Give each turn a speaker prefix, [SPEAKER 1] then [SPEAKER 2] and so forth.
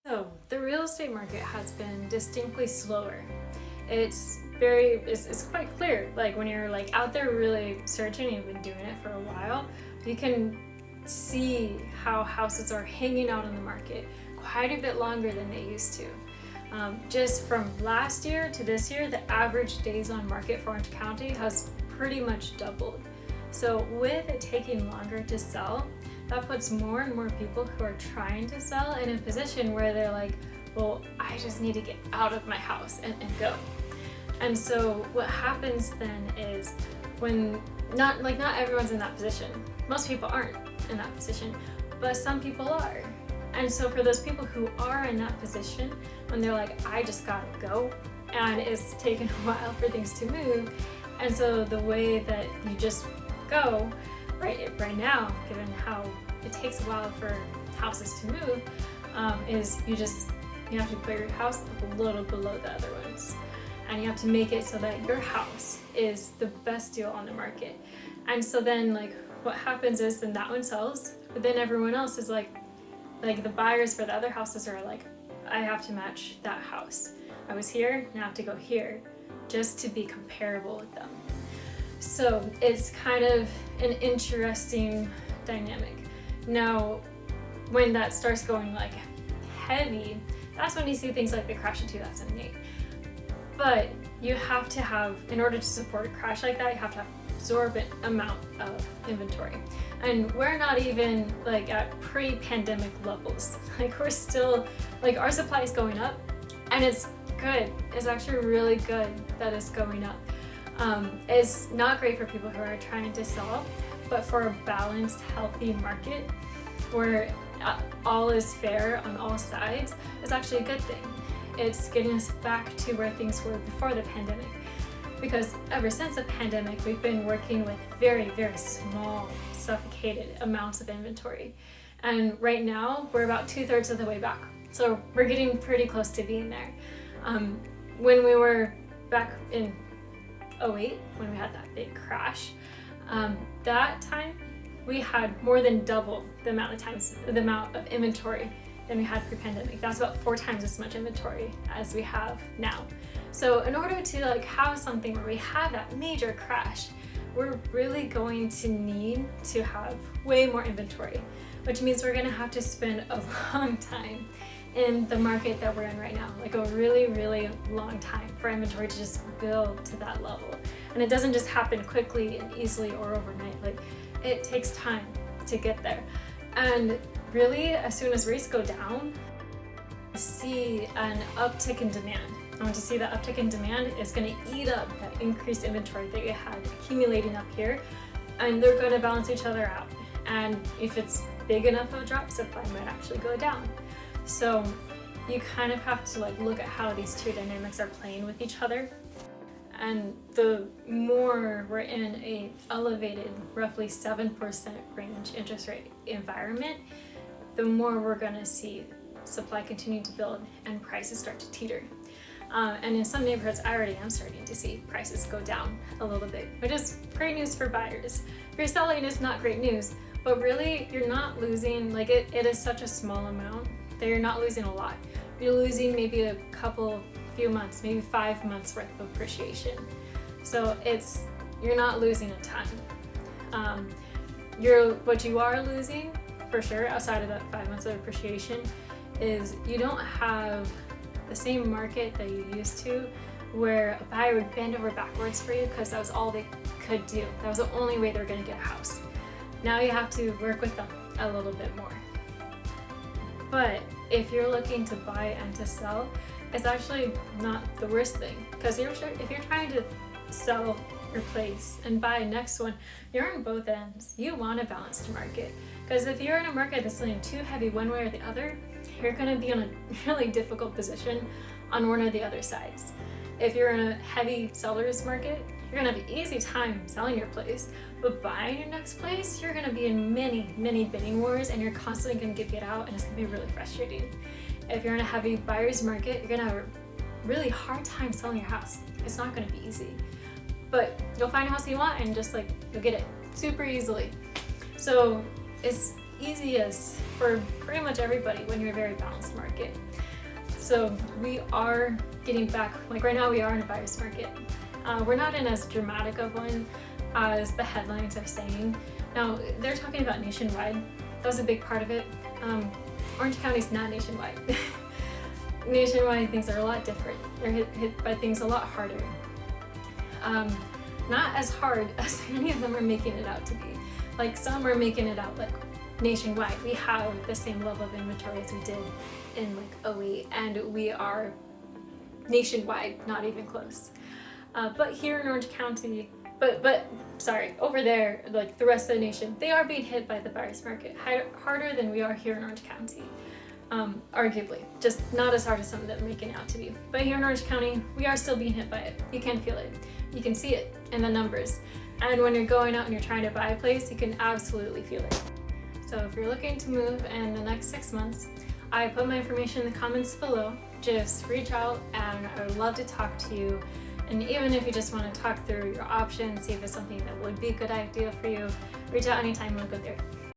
[SPEAKER 1] So the real estate market has been distinctly slower. It's quite clear. Like when you're like out there really searching, you've been doing it for a while, you can see how houses are hanging out on the market quite a bit longer than they used to. Just from last year to this year, the average days on market for Orange County has pretty much doubled. So with it taking longer to sell, that puts more and more people who are trying to sell in a position where they're like, well, I just need to get out of my house and go. And so what happens then is when not everyone's in that position. Most people aren't in that position, but some people are. And so for those people who are in that position, when they're like, I just gotta go, and it's taken a while for things to move, and so the way that you just go right now, given how it takes a while for houses to move, is you have to put your house a little below the other ones, and you have to make it so that your house is the best deal on the market. And so then like what happens is then that one sells, but then everyone else is like the buyers for the other houses are like, I have to match that house. I was here, now I have to go here just to be comparable with them. So it's kind of an interesting dynamic. Now, when that starts going like heavy, that's when you see things like the crash in 2008. But you have to have, in order to support a crash like that, you have to have exorbitant amount of inventory. And we're not even like at pre-pandemic levels. Like we're still, like our supply is going up, and it's good. It's actually really good that it's going up. It's not great for people who are trying to sell, but for a balanced, healthy market where all is fair on all sides, is actually a good thing. It's getting us back to where things were before the pandemic. Because ever since the pandemic, we've been working with very, very small, suffocated amounts of inventory. And right now, we're about 2/3 of the way back. So we're getting pretty close to being there. When we were back in 2008, when we had that big crash, that time we had more than double the amount of inventory than we had pre-pandemic. That's about 4 times as much inventory as we have now. So in order to like have something where we have that major crash, we're really going to need to have way more inventory, which means we're gonna have to spend a long time in the market that we're in right now, like a really, really long time for inventory to just build to that level. And it doesn't just happen quickly and easily or overnight. Like it takes time to get there. And really, as soon as rates go down, see an uptick in demand. I want to see that uptick in demand is going to eat up that increased inventory that you had accumulating up here, and they're going to balance each other out. And if it's big enough of a drop, supply might actually go down. So you kind of have to like look at how these two dynamics are playing with each other. And the more we're in a elevated, roughly 7% range interest rate environment, the more we're going to see supply continue to build and prices start to teeter. And in some neighborhoods, I already am starting to see prices go down a little bit, which is great news for buyers. If you're selling, it's not great news, but really you're not losing, like it is such a small amount that you're not losing a lot. You're losing maybe a few months, maybe 5 months worth of appreciation. So you're not losing a ton. What you are losing for sure outside of that 5 months of appreciation is you don't have the same market that you used to, where a buyer would bend over backwards for you because that was all they could do. That was the only way they were going to get a house. Now you have to work with them a little bit more. But if you're looking to buy and to sell, it's actually not the worst thing, because if you're trying to sell your place and buy a next one, you're on both ends. You want a balanced market, because if you're in a market that's leaning too heavy one way or the other, you're going to be in a really difficult position on one or the other sides. If you're in a heavy seller's market, you're going to have an easy time selling your place, but buying your next place, you're going to be in many, many bidding wars, and you're constantly going to get bid out, and it's going to be really frustrating. If you're in a heavy buyer's market, you're going to have a really hard time selling your house. It's not going to be easy, but you'll find a house you want and just like you'll get it super easily. So it's easiest for pretty much everybody when you're a very balanced market. So we are getting back, like right now we are in a buyer's market. We're not in as dramatic of one as the headlines are saying. Now they're talking about nationwide. That was a big part of it. Orange County's not nationwide. Nationwide things are a lot different. They're hit by things a lot harder. Not as hard as many of them are making it out to be. Like some are making it out like nationwide. We have the same level of inventory as we did in like 08, and we are nationwide, not even close. But here in Orange County, over there, like the rest of the nation, they are being hit by the buyer's market harder than we are here in Orange County. Arguably, just not as hard as some of them are making out to be. But here in Orange County, we are still being hit by it. You can feel it. You can see it in the numbers. And when you're going out and you're trying to buy a place, you can absolutely feel it. So if you're looking to move in the next 6 months, I put my information in the comments below. Just reach out and I would love to talk to you. And even if you just want to talk through your options, see if it's something that would be a good idea for you, reach out anytime. We'll go there.